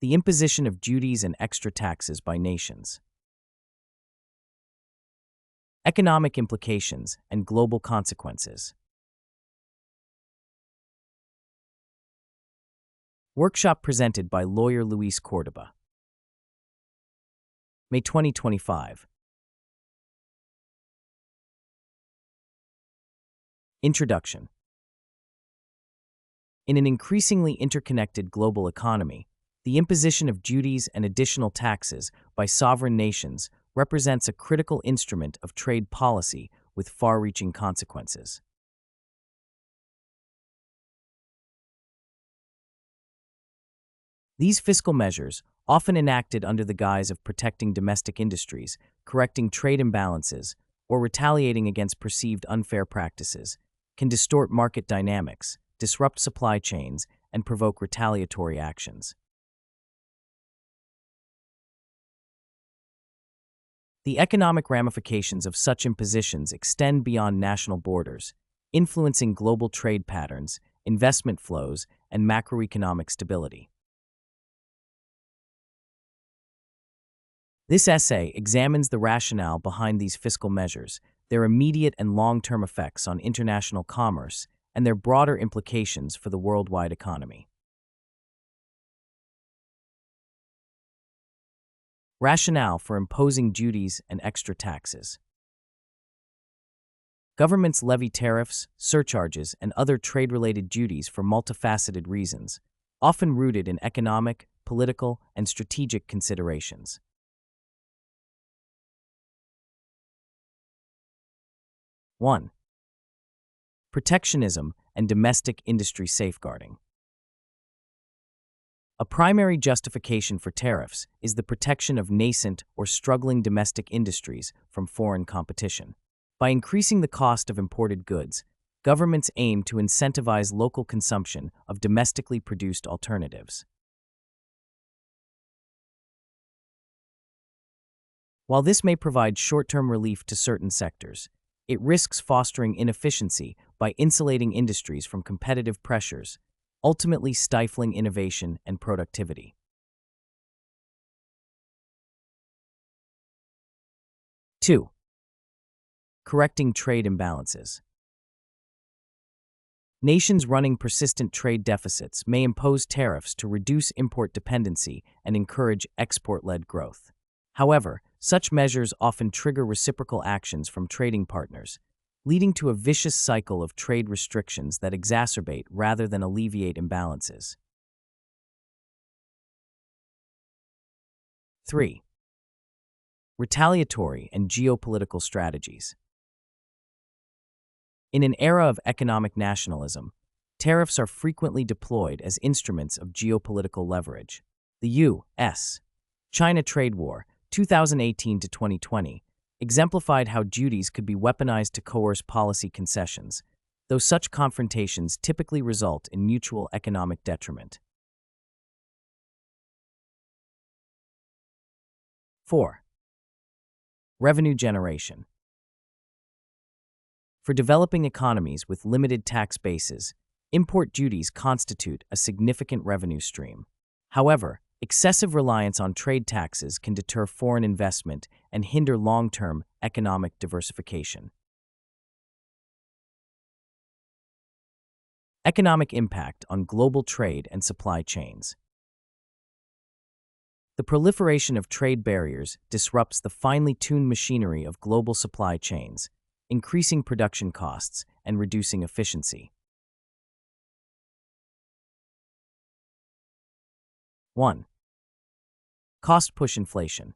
The imposition of duties and extra taxes by nations. Economic implications and global consequences. Workshop presented by lawyer Luis Cordoba. May 2025. Introduction. In an increasingly interconnected global economy, the imposition of duties and additional taxes by sovereign nations represents a critical instrument of trade policy with far-reaching consequences. These fiscal measures, often enacted under the guise of protecting domestic industries, correcting trade imbalances, or retaliating against perceived unfair practices, can distort market dynamics, disrupt supply chains, and provoke retaliatory actions. The economic ramifications of such impositions extend beyond national borders, influencing global trade patterns, investment flows, and macroeconomic stability. This essay examines the rationale behind these fiscal measures, their immediate and long-term effects on international commerce, and their broader implications for the worldwide economy. Rationale for imposing duties and extra taxes. Governments levy tariffs, surcharges, and other trade-related duties for multifaceted reasons, often rooted in economic, political, and strategic considerations. 1. Protectionism and domestic industry safeguarding. A primary justification for tariffs is the protection of nascent or struggling domestic industries from foreign competition. By increasing the cost of imported goods, governments aim to incentivize local consumption of domestically produced alternatives. While this may provide short-term relief to certain sectors, it risks fostering inefficiency by insulating industries from competitive pressures, ultimately stifling innovation and productivity. 2. Correcting trade imbalances. Nations running persistent trade deficits may impose tariffs to reduce import dependency and encourage export-led growth. However, such measures often trigger reciprocal actions from trading partners, leading to a vicious cycle of trade restrictions that exacerbate rather than alleviate imbalances. 3. Retaliatory and geopolitical strategies. In an era of economic nationalism, tariffs are frequently deployed as instruments of geopolitical leverage. The U.S.-China trade war, 2018 to 2020, exemplified how duties could be weaponized to coerce policy concessions, though such confrontations typically result in mutual economic detriment. 4. Revenue generation. For developing economies with limited tax bases, import duties constitute a significant revenue stream. However, excessive reliance on trade taxes can deter foreign investment and hinder long-term economic diversification. Economic impact on global trade and supply chains. The proliferation of trade barriers disrupts the finely tuned machinery of global supply chains, increasing production costs and reducing efficiency. 1. Cost-push inflation.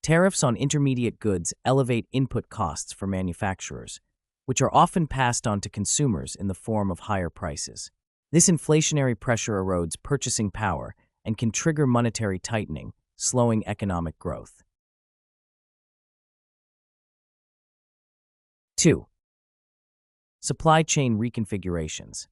Tariffs on intermediate goods elevate input costs for manufacturers, which are often passed on to consumers in the form of higher prices. This inflationary pressure erodes purchasing power and can trigger monetary tightening, slowing economic growth. 2. Supply chain reconfigurations.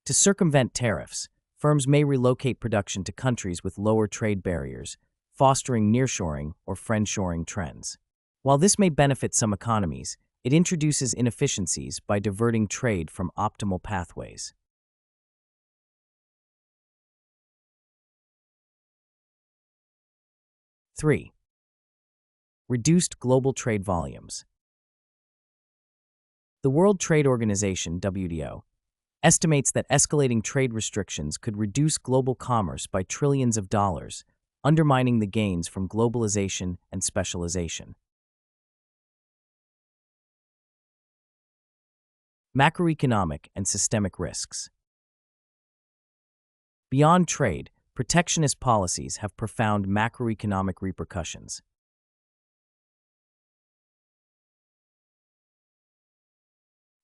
To circumvent tariffs, firms may relocate production to countries with lower trade barriers, fostering nearshoring or friendshoring trends. While this may benefit some economies, it introduces inefficiencies by diverting trade from optimal pathways. 3. Reduced global trade volumes. The World Trade Organization, WTO, estimates that escalating trade restrictions could reduce global commerce by trillions of dollars, undermining the gains from globalization and specialization. Macroeconomic and systemic risks. Beyond trade, protectionist policies have profound macroeconomic repercussions.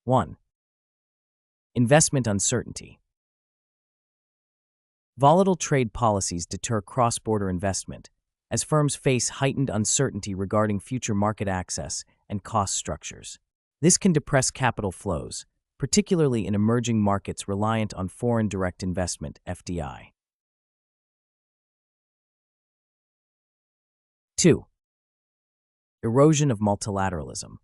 1. Investment uncertainty. Volatile trade policies deter cross-border investment, as firms face heightened uncertainty regarding future market access and cost structures. This can depress capital flows, particularly in emerging markets reliant on foreign direct investment, FDI. 2. Erosion of multilateralism.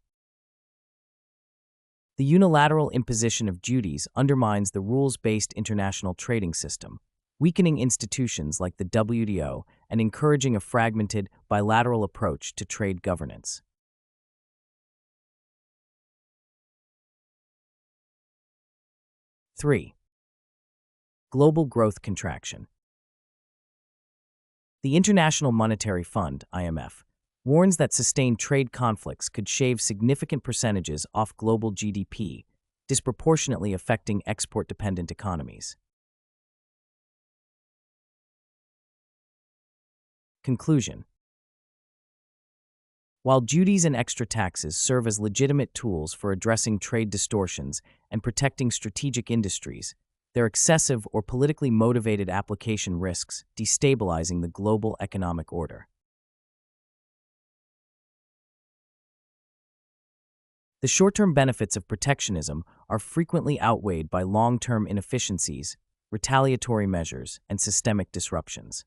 The unilateral imposition of duties undermines the rules-based international trading system, weakening institutions like the WTO and encouraging a fragmented, bilateral approach to trade governance. 3. Global growth contraction. The International Monetary Fund, IMF, warns that sustained trade conflicts could shave significant percentages off global GDP, disproportionately affecting export-dependent economies. Conclusion. While duties and extra taxes serve as legitimate tools for addressing trade distortions and protecting strategic industries, their excessive or politically motivated application risks destabilizing the global economic order. The short-term benefits of protectionism are frequently outweighed by long-term inefficiencies, retaliatory measures, and systemic disruptions.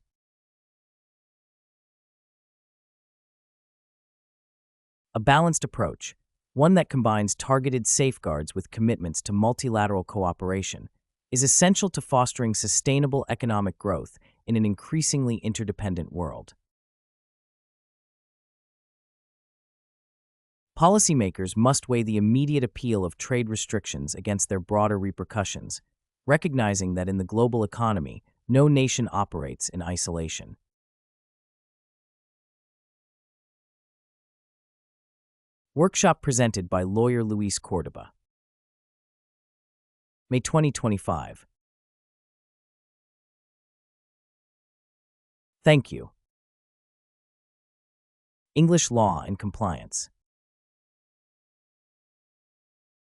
A balanced approach, one that combines targeted safeguards with commitments to multilateral cooperation, is essential to fostering sustainable economic growth in an increasingly interdependent world. Policymakers must weigh the immediate appeal of trade restrictions against their broader repercussions, recognizing that in the global economy, no nation operates in isolation. Workshop presented by lawyer Luis Cordoba. May 2025. Thank you. English Law and Compliance.